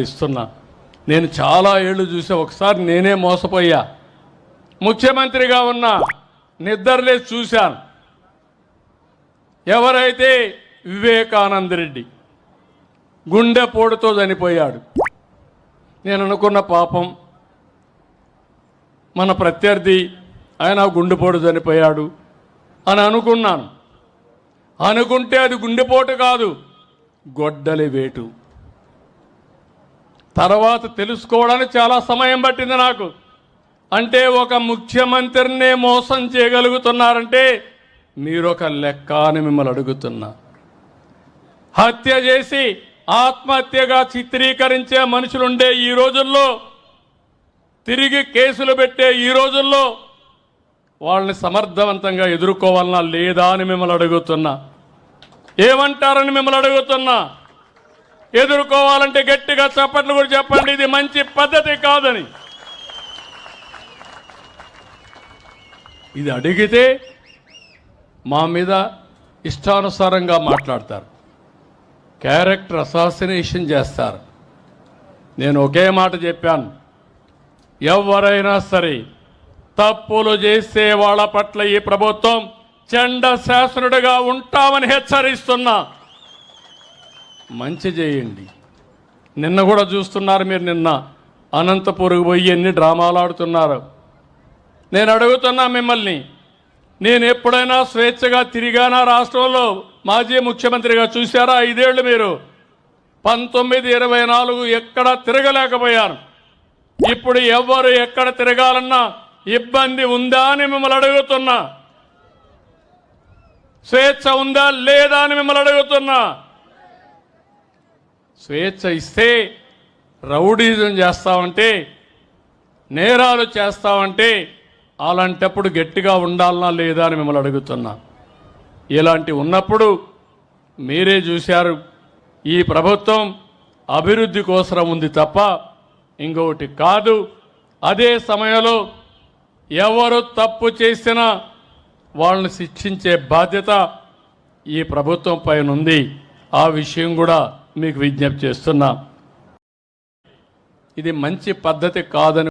ఇస్తున్నా. నేను చాలా ఏళ్ళు చూసా. ఒకసారి నేనే మోసపోయా. ముఖ్యమంత్రిగా ఉన్నా నిద్రలేసి చూశాను. ఎవరైతే వివేకానంద రెడ్డి గుండెపోటుతో చనిపోయాడు. నేను అనుకున్న పాపం మన ప్రత్యర్థి ఆయన గుండెపోటు చనిపోయాడు అని అనుకున్నాను. అనుకుంటే అది గుండెపోటు కాదు, గొడ్డలి వేటు. తర్వాత తెలుసుకోవడానికి చాలా సమయం పట్టింది నాకు. అంటే ఒక ముఖ్యమంత్రినే మోసం చేయగలుగుతున్నారంటే మీరొక లెక్క అని మిమ్మల్ని అడుగుతున్నా. హత్య చేసి ఆత్మహత్యగా చిత్రీకరించే మనుషులుండే ఈ రోజుల్లో, తిరిగి కేసులు పెట్టే ఈ రోజుల్లో వాళ్ళని సమర్థవంతంగా ఎదుర్కోవాలన్నా లేదా అని మిమ్మల్ని అడుగుతున్నా. ఏమంటారని మిమ్మల్ని అడుగుతున్నా. ఎదుర్కోవాలంటే గట్టిగా చప్పట్లు కూడా చెప్పండి. ఇది మంచి పద్ధతి కాదని. ఇది అడిగితే మా మీద ఇష్టానుసారంగా మాట్లాడతారు, క్యారెక్టర్ అసాసినేషన్ చేస్తారు. నేను ఒకే మాట చెప్పాను, ఎవరైనా సరే తప్పులు చేసే వాళ్ళ పట్ల ఈ ప్రభుత్వం చండ శాసనుడిగా ఉంటామని హెచ్చరిస్తున్నా. మంచి చేయండి. నిన్న కూడా చూస్తున్నారు మీరు. నిన్న అనంతపురకు పోయి ఎన్ని డ్రామాలు ఆడుతున్నారు. నేను అడుగుతున్నా మిమ్మల్ని, నేను ఎప్పుడైనా స్వేచ్ఛగా తిరిగానా రాష్ట్రంలో? మాజీ ముఖ్యమంత్రిగా చూశారా 5 ఏళ్ళు మీరు? 19, 24 ఎక్కడ తిరగలేకపోయారు. ఇప్పుడు ఎవరు ఎక్కడ తిరగాలన్నా ఇబ్బంది ఉందా అని మిమ్మల్ని అడుగుతున్నా. స్వేచ్ఛ ఉందా లేదా అని మిమ్మల్ని అడుగుతున్నా. స్వేచ్ఛ ఇస్తే రౌడీజం చేస్తామంటే, నేరాలు చేస్తామంటే అలాంటప్పుడు గట్టిగా ఉండాలనా లేదా అని మిమ్మల్ని అడుగుతున్నా. ఇలాంటి ఉన్నప్పుడు మీరే చూశారు, ఈ ప్రభుత్వం అభివృద్ధి కోసం ఉంది తప్ప ఇంకొకటి కాదు. అదే సమయంలో ఎవరు తప్పు చేసినా వాళ్ళని శిక్షించే బాధ్యత ఈ ప్రభుత్వం పైన ఉంది. ఆ విషయం కూడా మీకు విజ్ఞప్తి చేస్తున్నా. ఇది మంచి పద్ధతి కాదని